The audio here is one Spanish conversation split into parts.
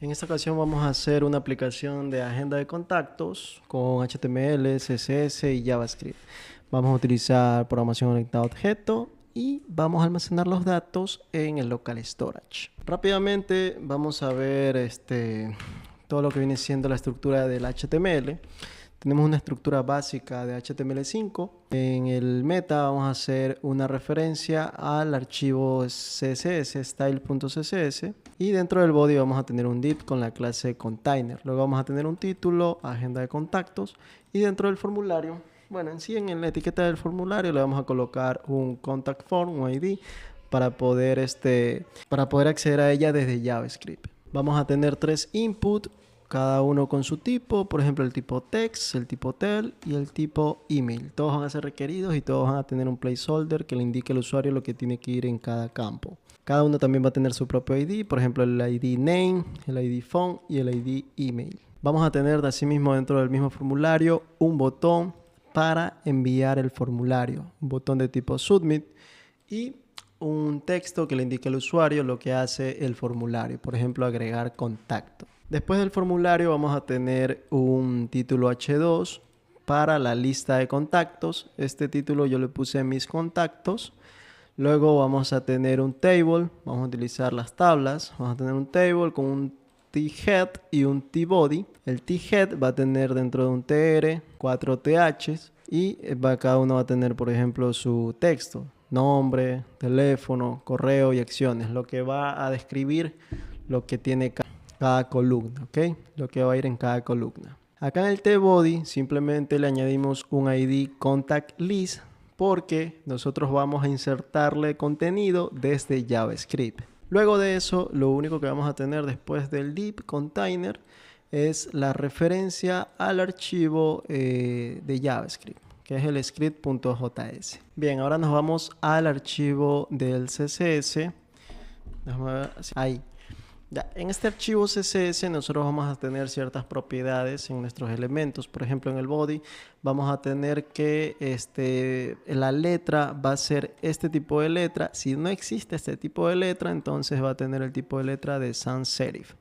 En esta ocasión vamos a hacer una aplicación de agenda de contactos con HTML, CSS y JavaScript. Vamos a utilizar programación orientada a objeto y vamos a almacenar los datos en el local storage. Rápidamente vamos a ver todo lo que viene siendo la estructura del HTML. Tenemos una estructura básica de HTML5. En el meta vamos a hacer una referencia al archivo CSS, style.css. Y dentro del body vamos a tener un div con la clase container. Luego vamos a tener un título, agenda de contactos. Y dentro del formulario, bueno, en la etiqueta del formulario le vamos a colocar un contact form, un ID, para poder acceder a ella desde JavaScript. Vamos a tener 3 inputs, cada uno con su tipo, por ejemplo el tipo text, el tipo tel y el tipo email. Todos van a ser requeridos y todos van a tener un placeholder que le indique al usuario lo que tiene que ir en cada campo. Cada uno también va a tener su propio ID, por ejemplo el ID name, el ID phone y el ID email. Vamos a tener asimismo dentro del mismo formulario un botón para enviar el formulario, un botón de tipo submit y un texto que le indique al usuario lo que hace el formulario, por ejemplo agregar contacto. Después del formulario vamos a tener un título H2 para la lista de contactos. Este título yo le puse mis contactos. Luego vamos a tener un table, vamos a utilizar las tablas. Vamos a tener un table con un t-head y un t-body. El t-head va a tener dentro de un tr 4 ths y cada uno va a tener, por ejemplo, su texto, nombre, teléfono, correo y acciones, lo que va a describir lo que tiene cada columna, ¿ok? Lo que va a ir en cada columna. Acá en el t-body simplemente le añadimos un ID contact list porque nosotros vamos a insertarle contenido desde JavaScript. Luego de eso, lo único que vamos a tener después del div container es la referencia al archivo de JavaScript, que es el script.js. Bien, ahora nos vamos al archivo del CSS. Déjame ver, ahí. Ya, en este archivo CSS nosotros vamos a tener ciertas propiedades en nuestros elementos. Por ejemplo, en el body vamos a tener que la letra va a ser este tipo de letra. Si no existe este tipo de letra, entonces va a tener el tipo de letra de sans serif.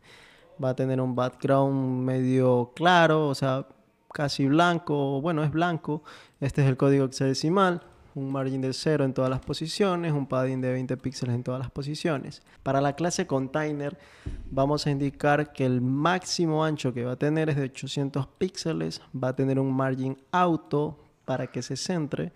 Va a tener un background medio claro, o sea, casi blanco. Bueno, es blanco. Este es el código hexadecimal. Un margin de 0 en todas las posiciones, un padding de 20 píxeles en todas las posiciones. Para la clase container vamos a indicar que el máximo ancho que va a tener es de 800 píxeles, va a tener un margin auto para que se centre,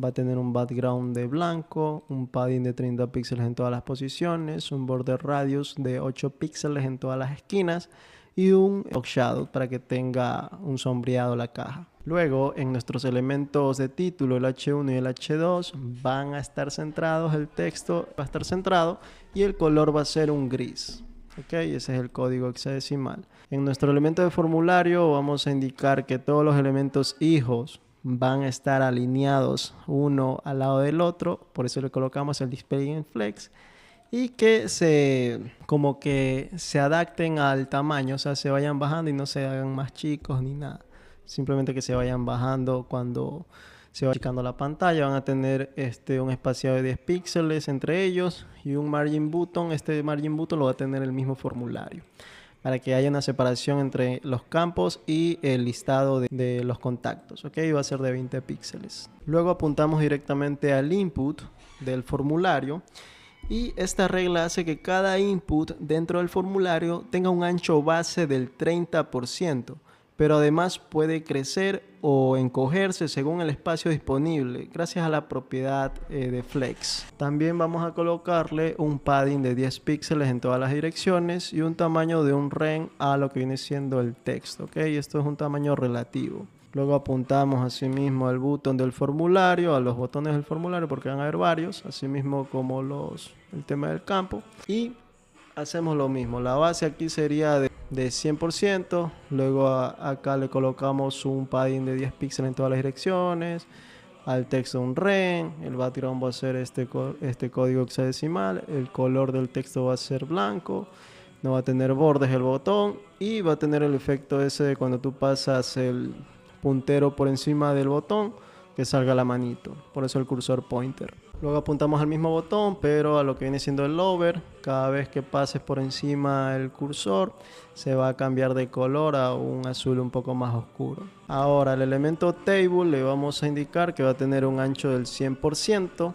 va a tener un background de blanco, un padding de 30 píxeles en todas las posiciones, un border radius de 8 píxeles en todas las esquinas y un shadow para que tenga un sombreado la caja. Luego, en nuestros elementos de título, el H1 y el H2 van a estar centrados, el texto va a estar centrado y el color va a ser un gris. ¿Ok? Ese es el código hexadecimal. En nuestro elemento de formulario vamos a indicar que todos los elementos hijos van a estar alineados uno al lado del otro, por eso le colocamos el display in flex. Y que como que se adapten al tamaño, o sea, se vayan bajando y no se hagan más chicos ni nada. Simplemente que se vayan bajando cuando se va achicando la pantalla. Van a tener un espaciado de 10 píxeles entre ellos y un margin button. Este margin button lo va a tener el mismo formulario para que haya una separación entre los campos y el listado de los contactos. ¿Ok? Va a ser de 20 píxeles. Luego apuntamos directamente al input del formulario. Y esta regla hace que cada input dentro del formulario tenga un ancho base del 30%, pero además puede crecer o encogerse según el espacio disponible, gracias a la propiedad de flex. También vamos a colocarle un padding de 10 píxeles en todas las direcciones y un tamaño de un ren a lo que viene siendo el texto, ¿ok? Esto es un tamaño relativo. Luego apuntamos asimismo al botón del formulario, a los botones del formulario porque van a haber varios, asimismo como el tema del campo. Y hacemos lo mismo, la base aquí sería de 100%, luego acá le colocamos un padding de 10 píxeles en todas las direcciones, al texto un ren, el background va a ser este código hexadecimal, el color del texto va a ser blanco, no va a tener bordes el botón y va a tener el efecto ese de cuando tú pasas el puntero por encima del botón, que salga la manito, por eso el cursor pointer. Luego apuntamos al mismo botón, pero a lo que viene siendo el hover. Cada vez que pases por encima el cursor, se va a cambiar de color a un azul un poco más oscuro. Ahora, el elemento table le vamos a indicar que va a tener un ancho del 100%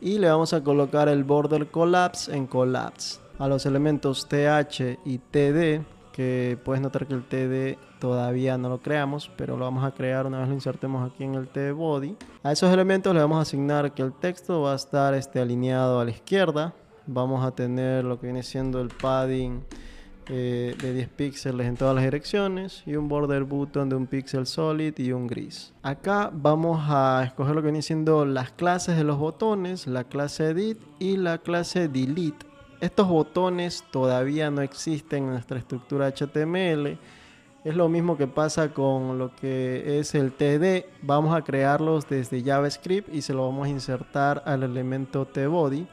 y le vamos a colocar el border collapse en collapse. A los elementos th y td, que puedes notar que el td todavía no lo creamos, pero lo vamos a crear una vez lo insertemos aquí en el tbody. A esos elementos le vamos a asignar que el texto va a estar alineado a la izquierda. Vamos a tener lo que viene siendo el padding de 10 píxeles en todas las direcciones y un border button de un píxel solid y un gris. Acá vamos a escoger lo que viene siendo las clases de los botones, la clase edit y la clase delete. Estos botones todavía no existen en nuestra estructura HTML. Es lo mismo que pasa con lo que es el TD. Vamos a crearlos desde JavaScript y se lo vamos a insertar al elemento tBody.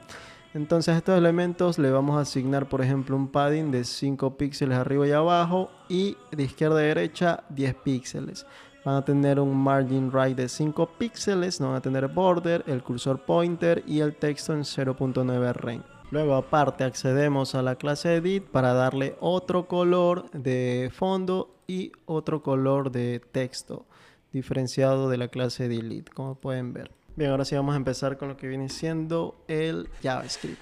Entonces a estos elementos le vamos a asignar, por ejemplo, un padding de 5 píxeles arriba y abajo y de izquierda a derecha 10 píxeles. Van a tener un margin right de 5 píxeles, no van a tener border, el cursor pointer y el texto en 0.9 range. Luego aparte accedemos a la clase edit para darle otro color de fondo y otro color de texto diferenciado de la clase delete, como pueden ver. Bien, ahora sí vamos a empezar con lo que viene siendo el JavaScript.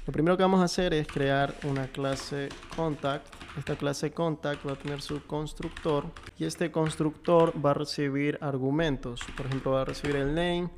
Lo primero que vamos a hacer es crear una clase contact. Esta clase contact va a tener su constructor y este constructor va a recibir argumentos. Por ejemplo, va a recibir el name,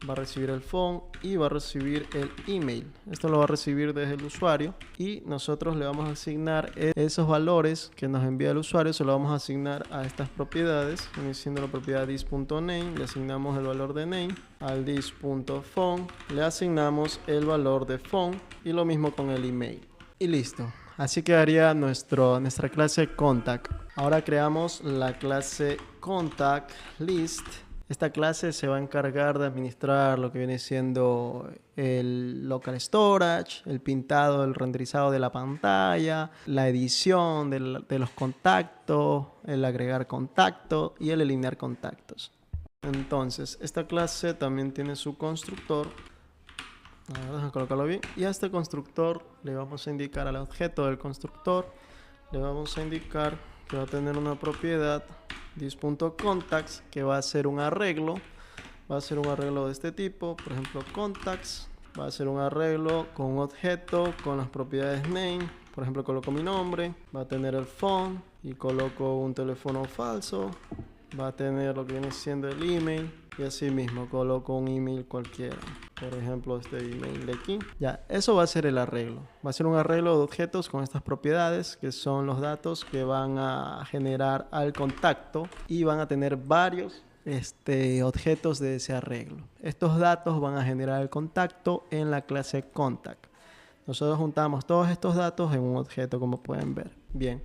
va a recibir el phone y va a recibir el email. Esto lo va a recibir desde el usuario y nosotros le vamos a asignar esos valores que nos envía el usuario. Se lo vamos a asignar a estas propiedades. Siendo la propiedad this.name, le asignamos el valor de name. Al this.phone le asignamos el valor de phone y lo mismo con el email. Y listo. Así quedaría nuestra clase contact. Ahora creamos la clase contact list. Esta clase se va a encargar de administrar lo que viene siendo el local storage, el pintado, el renderizado de la pantalla, la edición de los contactos, el agregar contactos y el eliminar contactos. Entonces, esta clase también tiene su constructor. Déjame colocarlo bien. Y a este constructor le vamos a indicar al objeto del constructor, le vamos a indicar que va a tener una propiedad this.contacts que va a ser un arreglo. Va a ser un arreglo de este tipo, por ejemplo contacts. Va a ser un arreglo con un objeto con las propiedades name. Por ejemplo, coloco mi nombre. Va a tener el phone y coloco un teléfono falso. Va a tener lo que viene siendo el email y así mismo coloco un email cualquiera. Por ejemplo, este email de aquí. Ya, eso va a ser el arreglo. Va a ser un arreglo de objetos con estas propiedades que son los datos que van a generar al contacto y van a tener varios objetos de ese arreglo. Estos datos van a generar el contacto en la clase contact. Nosotros juntamos todos estos datos en un objeto, como pueden ver. Bien,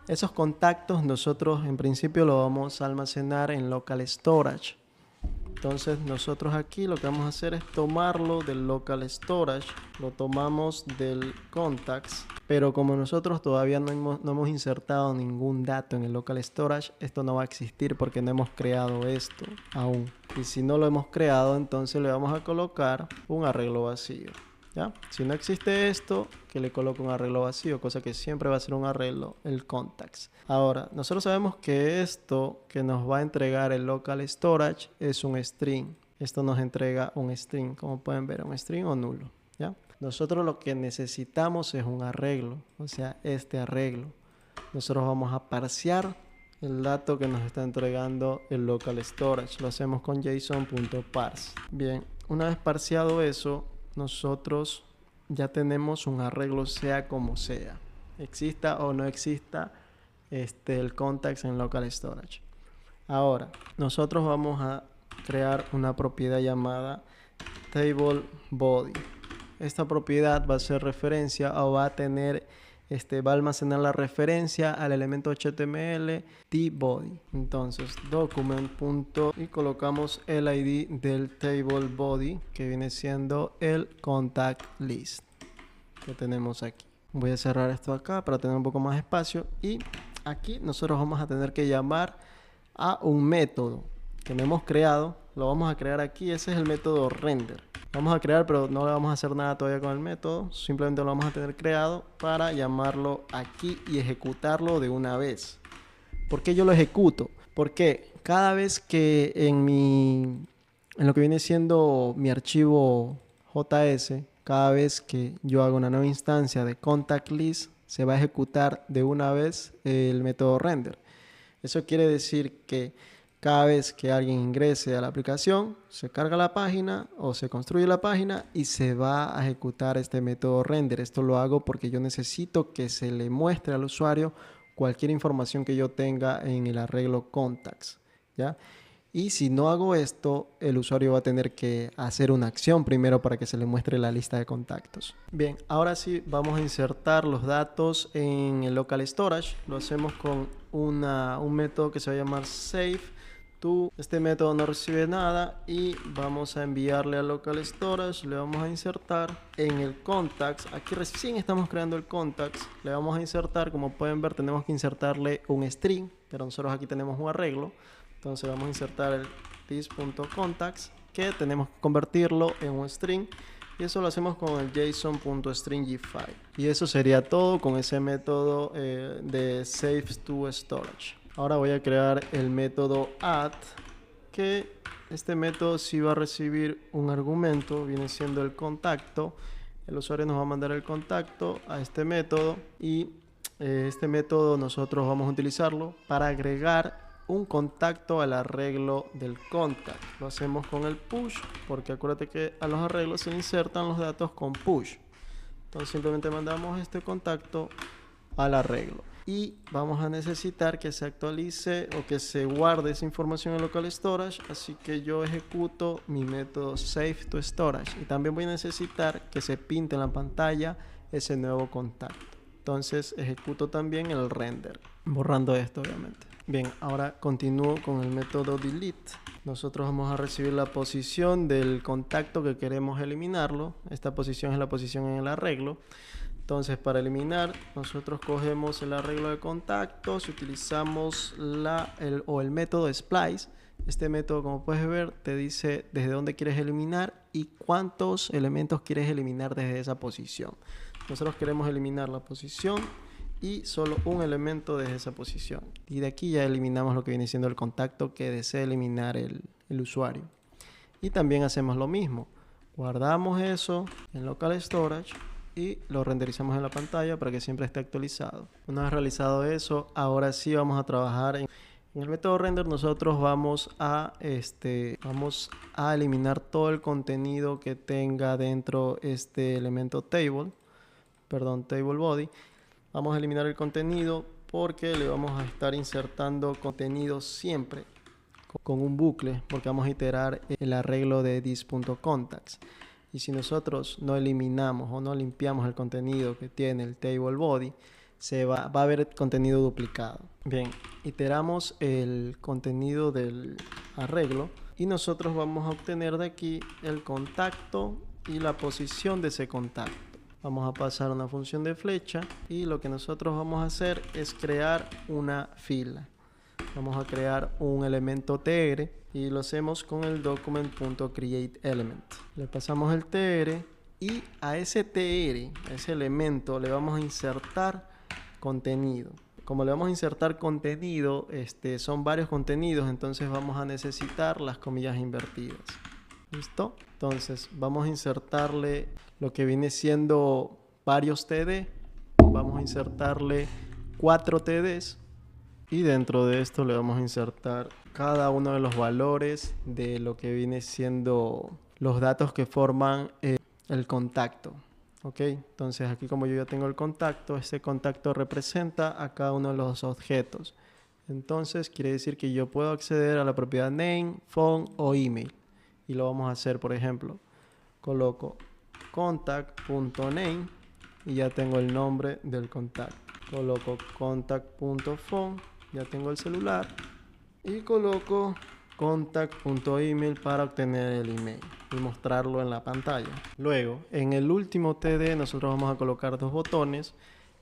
esos contactos nosotros en principio lo vamos a almacenar en local storage. Entonces nosotros aquí lo que vamos a hacer es tomarlo del local storage, lo tomamos del contacts, pero como nosotros todavía no hemos insertado ningún dato en el local storage, esto no va a existir porque no hemos creado esto aún. Y si no lo hemos creado, entonces le vamos a colocar un arreglo vacío. ¿Ya? Si no existe esto, que le coloco un arreglo vacío, cosa que siempre va a ser un arreglo, el contacts. Ahora, nosotros sabemos que esto que nos va a entregar el local storage es un string. Esto nos entrega un string, como pueden ver, un string o nulo. ¿Ya? Nosotros lo que necesitamos es un arreglo, o sea, este arreglo. Nosotros vamos a parsear el dato que nos está entregando el local storage. Lo hacemos con json.parse. Bien, una vez parseado eso, nosotros ya tenemos un arreglo sea como sea, exista o no exista el context en local storage. Ahora, nosotros vamos a crear una propiedad llamada table body. Esta propiedad va a hacer referencia o va a tener va a almacenar la referencia al elemento HTML tBody. Entonces document. Y colocamos el ID del table body que viene siendo el contact list que tenemos aquí. Voy a cerrar esto acá para tener un poco más de espacio y aquí nosotros vamos a tener que llamar a un método que no hemos creado lo vamos a crear aquí. Ese es el método render. Vamos a crear, pero no le vamos a hacer nada todavía con el método. Simplemente lo vamos a tener creado para llamarlo aquí y ejecutarlo de una vez. ¿Por qué yo lo ejecuto? Porque cada vez que en lo que viene siendo mi archivo JS, cada vez que yo hago una nueva instancia de contact list, se va a ejecutar de una vez el método render. Eso quiere decir que cada vez que alguien ingrese a la aplicación, se carga la página o se construye la página y se va a ejecutar este método render. Esto lo hago porque yo necesito que se le muestre al usuario cualquier información que yo tenga en el arreglo contacts, ¿ya? Y si no hago esto, el usuario va a tener que hacer una acción primero para que se le muestre la lista de contactos. Bien, ahora sí vamos a insertar los datos en el local storage. Lo hacemos con un método que se va a llamar save. Este método no recibe nada y vamos a enviarle al local storage. Le vamos a insertar en el contacts. Aquí recién estamos creando el contacts. Le vamos a insertar, como pueden ver, tenemos que insertarle un string, pero nosotros aquí tenemos un arreglo. Entonces vamos a insertar el this.contacts, que tenemos que convertirlo en un string, y eso lo hacemos con el json.stringify. Y eso sería todo con ese método de save to storage. Ahora voy a crear el método add, que este método sí va a recibir un argumento, viene siendo el contacto. El usuario nos va a mandar el contacto a este método y este método nosotros vamos a utilizarlo para agregar un contacto al arreglo del contact. Lo hacemos con el push, porque acuérdate que a los arreglos se insertan los datos con push. Entonces simplemente mandamos este contacto al arreglo y vamos a necesitar que se actualice o que se guarde esa información en local storage, así que yo ejecuto mi método save to storage y también voy a necesitar que se pinte en la pantalla ese nuevo contacto. Entonces ejecuto también el render, borrando esto obviamente. Bien, ahora continúo con el método delete. Nosotros vamos a recibir la posición del contacto que queremos eliminarlo. Esta posición es la posición en el arreglo. Entonces, para eliminar, nosotros cogemos el arreglo de contactos y utilizamos el método splice. Este método, como puedes ver, te dice desde dónde quieres eliminar y cuántos elementos quieres eliminar desde esa posición. Nosotros queremos eliminar la posición y solo un elemento desde esa posición. Y de aquí ya eliminamos lo que viene siendo el contacto que desea eliminar el usuario. Y también hacemos lo mismo. Guardamos eso en local storage y lo renderizamos en la pantalla para que siempre esté actualizado. Una vez realizado eso, ahora sí vamos a trabajar en el método render. Nosotros vamos a eliminar todo el contenido que tenga dentro este elemento table body. Vamos a eliminar el contenido porque le vamos a estar insertando contenido siempre con un bucle, porque vamos a iterar el arreglo de this.contacts. Y si nosotros no eliminamos o no limpiamos el contenido que tiene el table body, va a haber contenido duplicado. Bien, iteramos el contenido del arreglo y nosotros vamos a obtener de aquí el contacto y la posición de ese contacto. Vamos a pasar una función de flecha y lo que nosotros vamos a hacer es crear una fila. Vamos a crear un elemento tr y lo hacemos con el document.createElement. Le pasamos el tr y a ese tr, a ese elemento, le vamos a insertar contenido. Como le vamos a insertar contenido, son varios contenidos, entonces vamos a necesitar las comillas invertidas. ¿Listo? Entonces vamos a insertarle lo que viene siendo varios td. Vamos a insertarle 4 tds. Y dentro de esto le vamos a insertar cada uno de los valores de lo que viene siendo los datos que forman el contacto. ¿Ok? Entonces aquí, como yo ya tengo el contacto, este contacto representa a cada uno de los objetos. Entonces quiere decir que yo puedo acceder a la propiedad name, phone o email. Y lo vamos a hacer, por ejemplo, coloco contact.name y ya tengo el nombre del contacto. Coloco contact.phone, ya tengo el celular, y coloco contact.email para obtener el email y mostrarlo en la pantalla. Luego, en el último TD nosotros vamos a colocar dos botones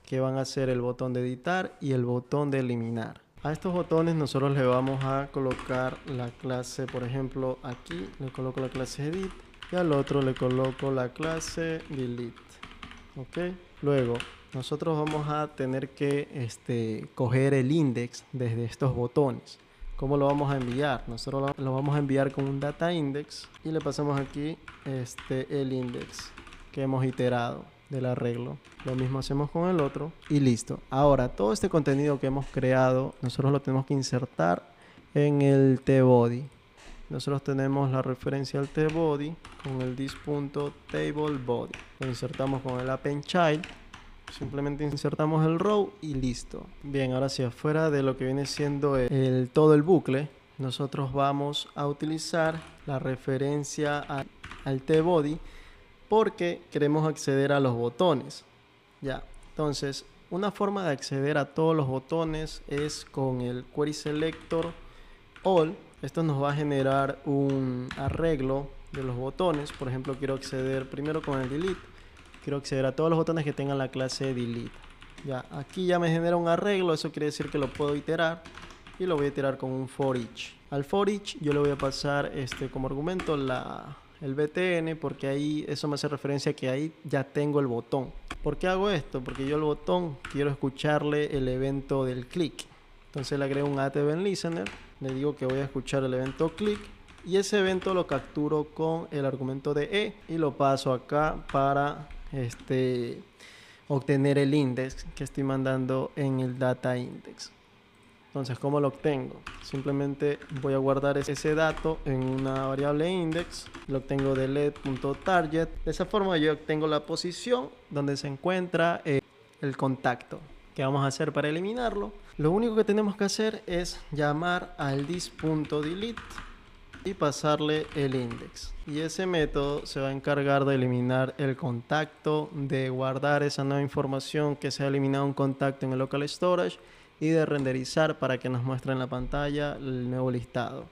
que van a ser el botón de editar y el botón de eliminar. A estos botones nosotros le vamos a colocar la clase, por ejemplo, aquí le coloco la clase edit y al otro le coloco la clase delete. Ok, luego nosotros vamos a tener que coger el index desde estos botones. ¿Cómo lo vamos a enviar? Nosotros lo vamos a enviar con un data index y le pasamos aquí el index que hemos iterado del arreglo. Lo mismo hacemos con el otro y listo. Ahora, todo este contenido que hemos creado, nosotros lo tenemos que insertar en el tbody. Nosotros tenemos la referencia al tbody con el this.tablebody. Lo insertamos con el append child. Simplemente insertamos el row y listo. Bien, ahora sí, afuera de lo que viene siendo todo el bucle, nosotros vamos a utilizar la referencia al tbody porque queremos acceder a los botones. Ya, entonces, una forma de acceder a todos los botones es con el query selector all. Esto nos va a generar un arreglo de los botones. Por ejemplo, quiero acceder primero con el delete. Quiero acceder a todos los botones que tengan la clase delete. Ya, aquí ya me genera un arreglo. Eso quiere decir que lo puedo iterar. Y lo voy a iterar con un for each. Al for each yo le voy a pasar como argumento el btn, porque ahí eso me hace referencia a que ahí ya tengo el botón. ¿Por qué hago esto? Porque yo el botón quiero escucharle el evento del click. Entonces le agrego un at-event-listener. Le digo que voy a escuchar el evento click y ese evento lo capturo con el argumento de e y lo paso acá para obtener el index que estoy mandando en el data index. Entonces, ¿cómo lo obtengo? Simplemente voy a guardar ese dato en una variable index, lo obtengo de led.target. De esa forma yo obtengo la posición donde se encuentra el contacto. ¿Qué vamos a hacer para eliminarlo? Lo único que tenemos que hacer es llamar al this.delete y pasarle el index. Y ese método se va a encargar de eliminar el contacto, de guardar esa nueva información que se ha eliminado un contacto en el local storage y de renderizar para que nos muestre en la pantalla el nuevo listado.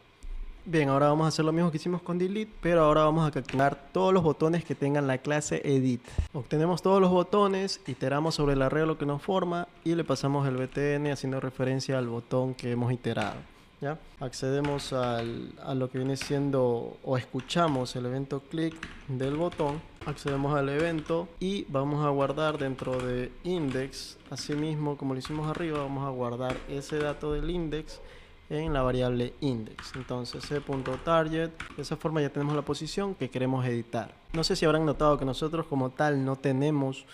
Bien, ahora vamos a hacer lo mismo que hicimos con delete, pero ahora vamos a capturar todos los botones que tengan la clase edit. Obtenemos todos los botones, iteramos sobre el arreglo que nos forma y le pasamos el btn haciendo referencia al botón que hemos iterado. ¿Ya? Accedemos a lo que viene siendo o escuchamos el evento click del botón, accedemos al evento y vamos a guardar dentro de index, asimismo como lo hicimos arriba, vamos a guardar ese dato del index en la variable index. Entonces c.target, de esa forma ya tenemos la posición que queremos editar. No sé si habrán notado que nosotros como tal no tenemos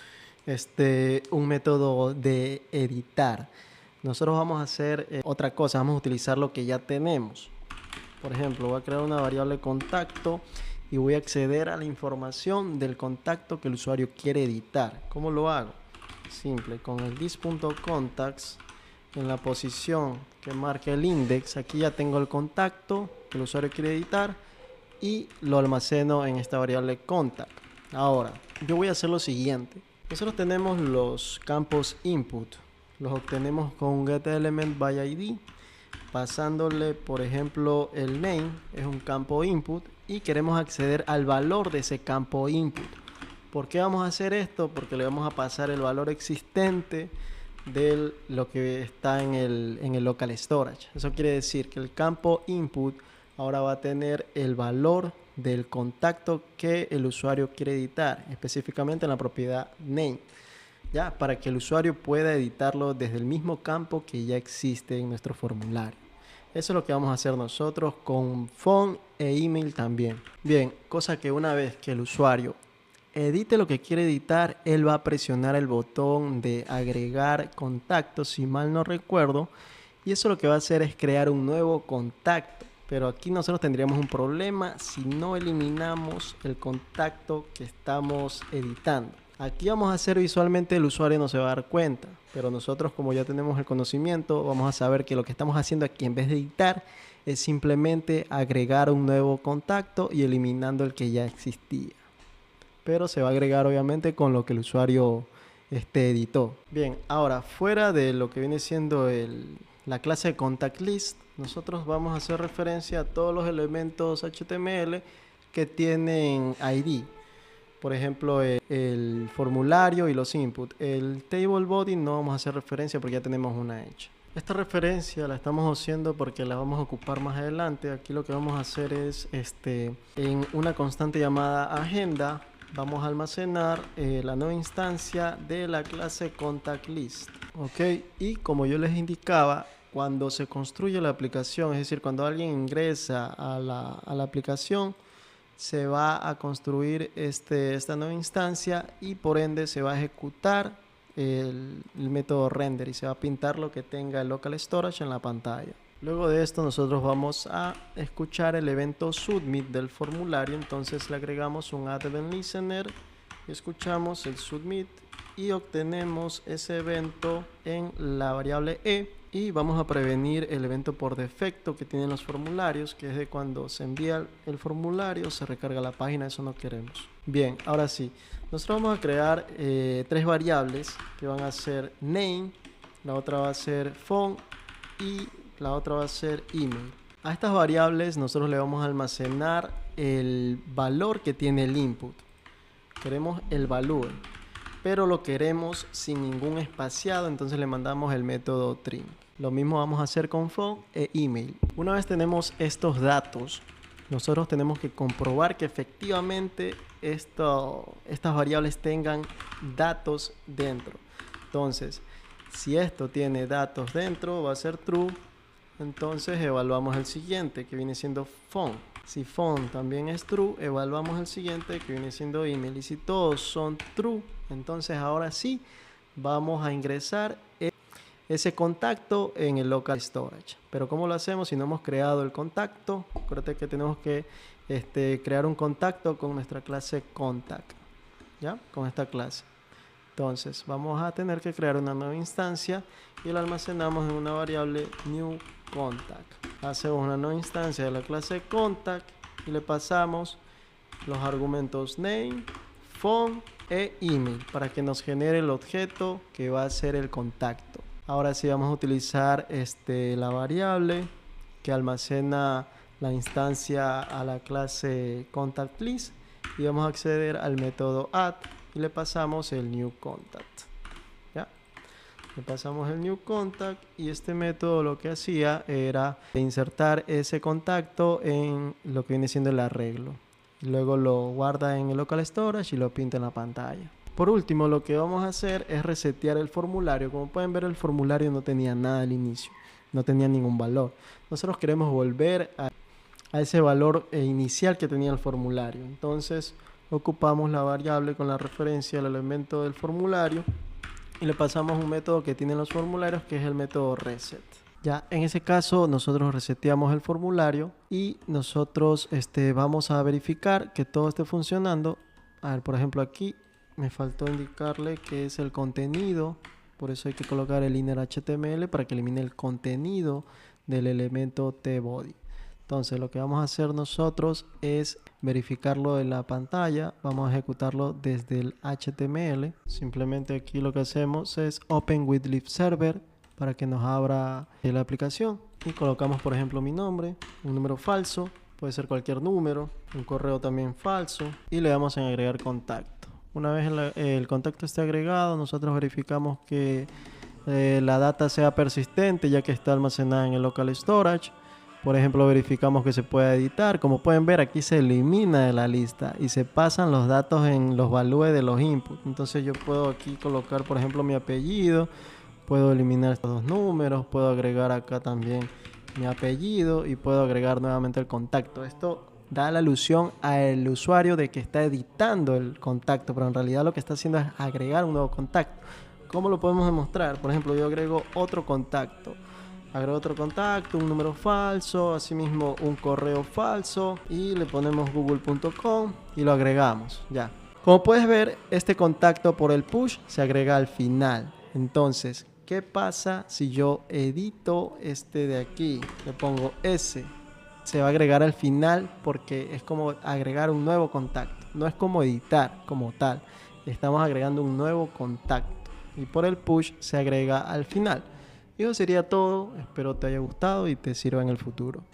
un método de editar. Nosotros vamos a hacer otra cosa, vamos a utilizar lo que ya tenemos. Por ejemplo, voy a crear una variable contacto y voy a acceder a la información del contacto que el usuario quiere editar. ¿Cómo lo hago? Simple, con el this.contacts en la posición que marca el index, aquí ya tengo el contacto que el usuario quiere editar y lo almaceno en esta variable contact. Ahora, yo voy a hacer lo siguiente. Nosotros tenemos los campos input. Los obtenemos con getElementById, pasándole, por ejemplo, el name es un campo input y queremos acceder al valor de ese campo input. ¿Por qué vamos a hacer esto? Porque le vamos a pasar el valor existente de lo que está en el local storage. Eso quiere decir que el campo input ahora va a tener el valor del contacto que el usuario quiere editar, específicamente en la propiedad name. Ya, para que el usuario pueda editarlo desde el mismo campo que ya existe en nuestro formulario. Eso es lo que vamos a hacer nosotros con phone e email también. Bien, cosa que una vez que el usuario edite lo que quiere editar, él va a presionar el botón de agregar contacto, si mal no recuerdo, y eso lo que va a hacer es crear un nuevo contacto. Pero aquí nosotros tendríamos un problema si no eliminamos el contacto que estamos editando. Aquí vamos a hacer visualmente, el usuario no se va a dar cuenta, pero nosotros, como ya tenemos el conocimiento, vamos a saber que lo que estamos haciendo aquí en vez de editar es simplemente agregar un nuevo contacto y eliminando el que ya existía. Pero se va a agregar obviamente con lo que el usuario editó. Bien, ahora fuera de lo que viene siendo la clase de contact list, nosotros vamos a hacer referencia a todos los elementos HTML que tienen ID. Por ejemplo, el formulario y los inputs. El table body no vamos a hacer referencia porque ya tenemos una hecha. Esta referencia la estamos haciendo porque la vamos a ocupar más adelante. Aquí lo que vamos a hacer es, en una constante llamada agenda, vamos a almacenar la nueva instancia de la clase ContactList. Ok, y como yo les indicaba, cuando se construye la aplicación, es decir, cuando alguien ingresa a la aplicación, se va a construir esta nueva instancia y por ende se va a ejecutar el método render y se va a pintar lo que tenga el local storage en la pantalla. Luego de esto nosotros vamos a escuchar el evento submit del formulario, entonces le agregamos un add event listener, escuchamos el submit y obtenemos ese evento en la variable e, y vamos a prevenir el evento por defecto que tienen los formularios, que es de cuando se envía el formulario se recarga la página. Eso no queremos. Bien, ahora sí, nosotros vamos a crear 3 variables que van a ser name, la otra va a ser phone y la otra va a ser email. A estas variables nosotros le vamos a almacenar el valor que tiene el input. Queremos el valor, pero lo queremos sin ningún espaciado, entonces le mandamos el método trim. Lo mismo vamos a hacer con phone e email. Una vez tenemos estos datos, nosotros tenemos que comprobar que efectivamente estas variables tengan datos dentro. Entonces, si esto tiene datos dentro, va a ser true. Entonces evaluamos el siguiente, que viene siendo phone. Si phone también es true, evaluamos el siguiente, que viene siendo email. Y si todos son true, entonces ahora sí vamos a ingresar ese contacto en el local storage. Pero ¿cómo lo hacemos si no hemos creado el contacto? Acuérdate que tenemos que crear un contacto con nuestra clase contact, ¿ya? Con esta clase. Entonces vamos a tener que crear una nueva instancia y la almacenamos en una variable new contact. Hacemos una nueva instancia de la clase contact y le pasamos los argumentos name, phone e email para que nos genere el objeto que va a ser el contacto. Ahora sí vamos a utilizar la variable que almacena la instancia a la clase ContactList y vamos a acceder al método add y le pasamos el new contact. ¿Ya? Le pasamos el new contact y este método lo que hacía era insertar ese contacto en lo que viene siendo el arreglo. Luego lo guarda en el local storage y lo pinta en la pantalla. Por último, lo que vamos a hacer es resetear el formulario. Como pueden ver, el formulario no tenía nada al inicio, no tenía ningún valor. Nosotros queremos volver a ese valor inicial que tenía el formulario. Entonces ocupamos la variable con la referencia al elemento del formulario y le pasamos un método que tienen los formularios, que es el método reset. Ya en ese caso nosotros reseteamos el formulario y nosotros vamos a verificar que todo esté funcionando. A ver, por ejemplo, aquí me faltó indicarle que es el contenido, por eso hay que colocar el inner HTML para que elimine el contenido del elemento tBody. Entonces lo que vamos a hacer nosotros es verificarlo en la pantalla. Vamos a ejecutarlo desde el HTML. Simplemente aquí lo que hacemos es Open with Live Server para que nos abra la aplicación. Y colocamos, por ejemplo, mi nombre, un número falso, puede ser cualquier número, un correo también falso. Y le damos en agregar contacto. Una vez el contacto esté agregado, nosotros verificamos que la data sea persistente, ya que está almacenada en el local storage. Por ejemplo, verificamos que se pueda editar. Como pueden ver, aquí se elimina de la lista y se pasan los datos en los valores de los inputs. Entonces yo puedo aquí colocar, por ejemplo, mi apellido. Puedo eliminar estos 2 números. Puedo agregar acá también mi apellido y puedo agregar nuevamente el contacto. Esto da la alusión al usuario de que está editando el contacto, pero en realidad lo que está haciendo es agregar un nuevo contacto. ¿Cómo lo podemos demostrar? Por ejemplo, yo agrego otro contacto. Agrego otro contacto, un número falso, asimismo un correo falso y le ponemos google.com y lo agregamos. Ya. Como puedes ver, este contacto por el push se agrega al final. Entonces, ¿qué pasa si yo edito este de aquí? Le pongo S. Se va a agregar al final porque es como agregar un nuevo contacto. No es como editar como tal. Estamos agregando un nuevo contacto. Y por el push se agrega al final. Y eso sería todo. Espero te haya gustado y te sirva en el futuro.